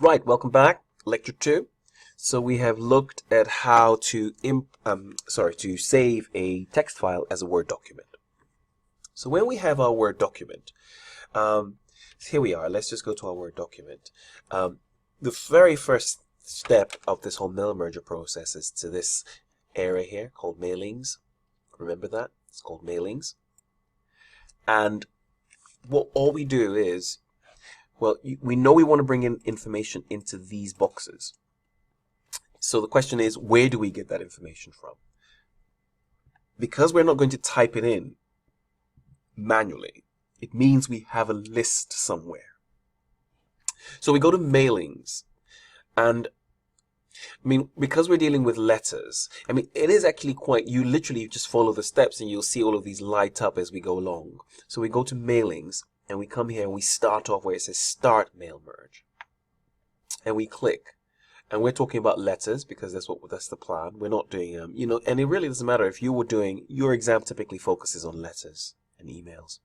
Right, welcome back. Lecture 2. So we have looked at how to to save a text file as a Word document. So when we have our Word document, um, here we are. Let's just go to our Word document. The very first step of this whole mail merger process is to this area here called mailings. Remember that? It's called mailings. And what all we do is, well, we know we want to bring in information into these boxes. So the question is, where do we get that information from? Because we're not going to type it in manually, it means we have a list somewhere. So we go to mailings, and because we're dealing with letters, it is actually you literally just follow the steps and you'll see all of these light up as we go along. So we go to mailings, and we come here and we start off where it says Start Mail Merge. And we click. And we're talking about letters because that's the plan. We're not doing, and it really doesn't matter if you were doing, your exam typically focuses on letters and emails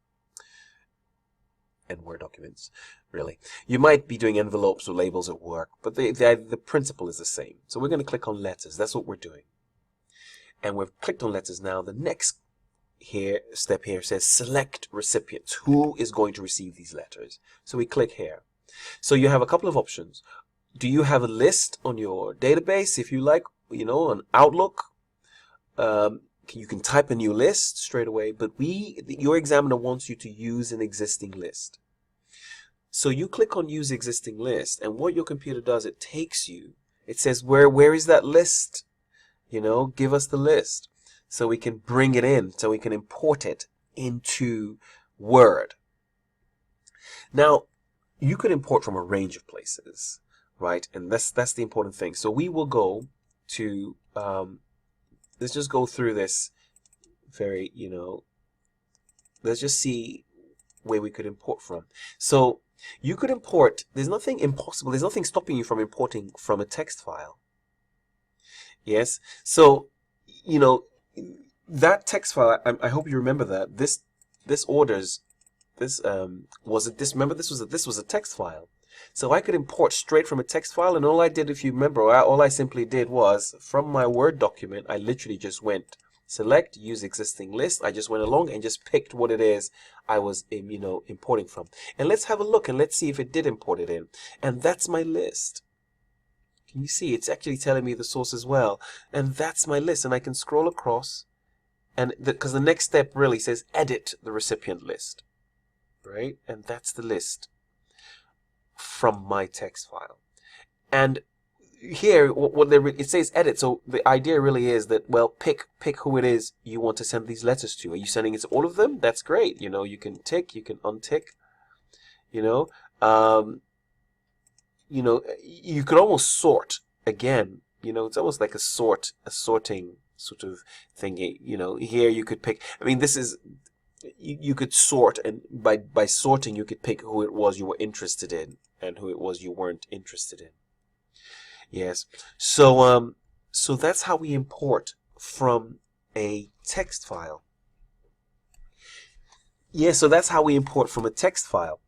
and Word documents, really. You might be doing envelopes or labels at work, but the principle is the same. So we're going to click on letters. That's what we're doing. And we've clicked on letters now. The next step here says Select Recipients. Who is going to receive these letters? So we click here. So you have a couple of options. Do you have a list on your database, if you like, on Outlook? You can type a new list straight away, but your examiner wants you to use an existing list. So you click on Use Existing List, and what your computer does, it says, where is that list? Give us the list. So we can bring it in, so we can import it into Word. Now, you could import from a range of places. Right, and that's the important thing. So we will go to let's just go through this very, let's just see where we could import from. So you could import, there's nothing impossible, there's nothing stopping you from importing from a text file. Yes, so that text file, I hope you remember that this orders, remember this was a text file. So I could import straight from a text file, and all I did, if you remember, all I simply did was, from my Word document, I literally just went, select, use existing list. I just went along and just picked what it is I was, importing from. And let's have a look, and let's see if it did import it in. And that's my list. Can you see? It's actually telling me the source as well. And that's my list, and I can scroll across, and because the next step really says, edit the recipient list. Right? And that's the list from my text file. And here it says edit, so the idea really is that, well, pick who it is you want to send these letters to. Are you sending it to all of them? That's great. You can tick, you can untick, you could almost sort again. It's almost like a sorting sort of thing. Here you could pick, this is, you could sort, and by sorting you could pick who it was you were interested in and who it was you weren't interested in. Yes. So so that's how we import from a text file. Yeah, so that's how we import from a text file.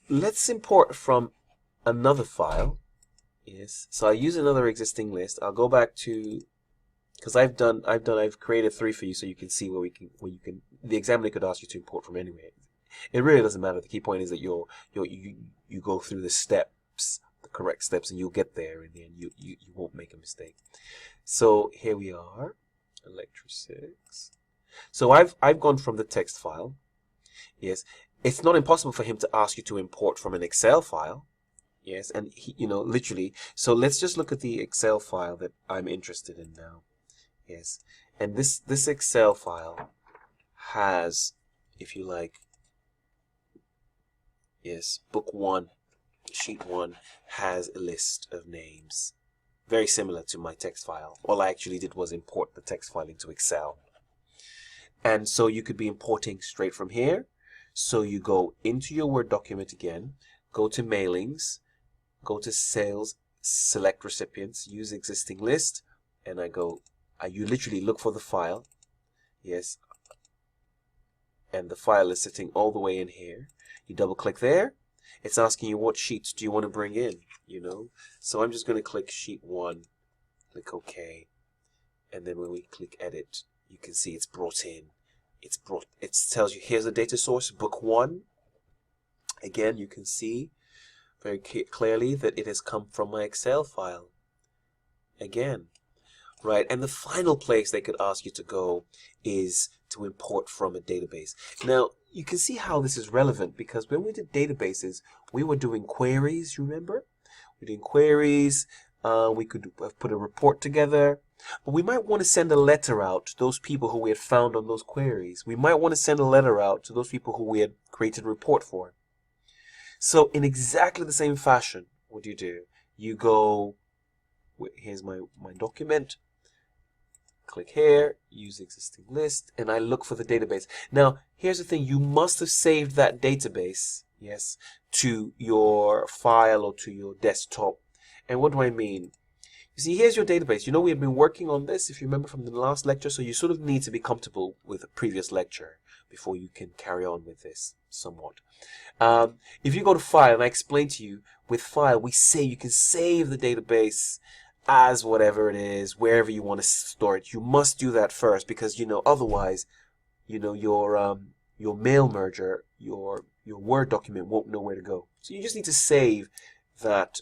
Let's import from another file. Yes. So I use another existing list. I'll go back to, because I've created 3 for you, so you can see where the examiner could ask you to import from anyway. It really doesn't matter. The key point is that you go through the steps, the correct steps, and you'll get there in the end. You won't make a mistake. So here we are, lecture 6. So I've gone from the text file. Yes, it's not impossible for him to ask you to import from an Excel file. Yes, and literally. So let's just look at the Excel file that I'm interested in now. Yes, and this Excel file has, if you like, yes, book 1, sheet 1 has a list of names, very similar to my text file. All I actually did was import the text file into Excel. And so you could be importing straight from here. So you go into your Word document again, go to mailings, go to sales, select recipients, use existing list, and you literally look for the file. Yes, and the file is sitting all the way in here. You double click there, It's asking you what sheets do you want to bring in, you know. So I'm just going to click sheet 1, click OK. And then when we click edit, you can see it's brought in. It tells you here's the data source, book 1. Again, you can see very clearly that it has come from my Excel file. Again, right? And the final place they could ask you to go is to import from a database. Now, you can see how this is relevant because when we did databases, we were doing queries, you remember? We're doing queries. We could have put a report together. But we might want to send a letter out to those people who we had found on those queries. We might want to send a letter out to those people who we had created a report for. So in exactly the same fashion, what do? You go, here's my document, click here, use existing list, and I look for the database. Now, here's the thing, you must have saved that database, yes, to your file or to your desktop. And what do I mean? You see, here's your database. You know, we have been working on this, if you remember from the last lecture, so you sort of need to be comfortable with the previous lecture before you can carry on with this somewhat. If you go to File, and I explained to you, with File, you can save the database as whatever it is, wherever you want to store it. You must do that first because, you know, otherwise, you know, your mail merger, your Word document won't know where to go. So you just need to save that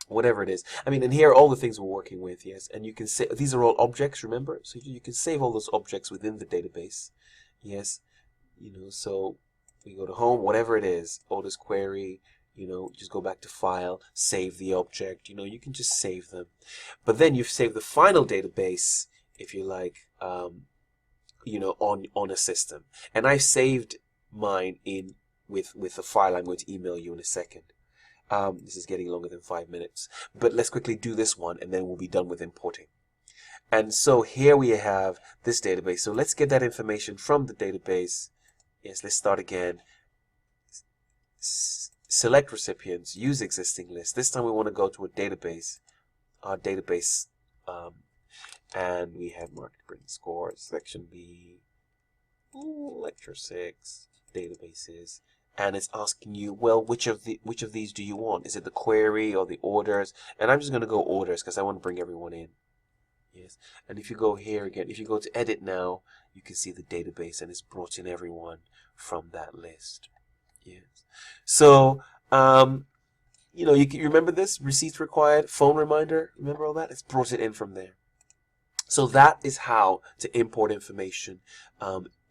whatever it is. I mean, and here are all the things we're working with, yes. And you can say these are all objects, remember? So you can save all those objects within the database, yes. You know, so we go to home, whatever it is, Otis query, you know, just go back to File, save the object. You know, you can just save them. But then you've saved the final database, if you like, you know, on a system. And I saved mine in with a file I'm going to email you in a second. This is getting longer than 5 minutes. But let's quickly do this one, and then we'll be done with importing. And so here we have this database. So let's get that information from the database. Yes, let's start again. Select recipients, use existing list. This time we want to go to a database. Our database, and we have market print score, section B, lecture 6, databases. And it's asking you, well, which of these do you want? Is it the query or the orders? And I'm just going to go orders because I want to bring everyone in. Yes. And if you go here again, if you go to edit now, you can see the database and it's brought in everyone from that list. Yes. So, you know, you remember this? Receipts required, phone reminder, remember all that? It's brought it in from there. So that is how to import information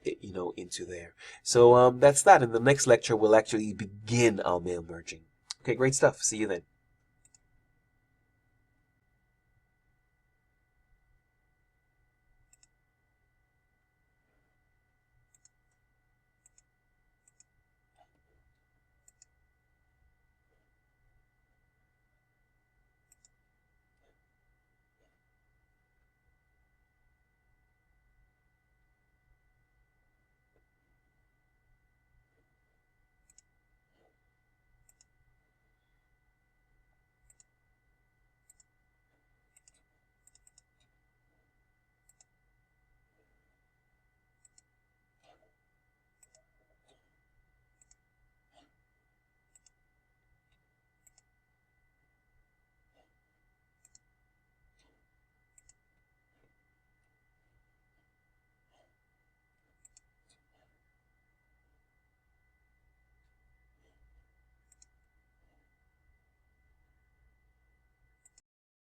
you know, into there. So that's that. In the next lecture, we'll actually begin our mail merging. Okay, great stuff. See you then.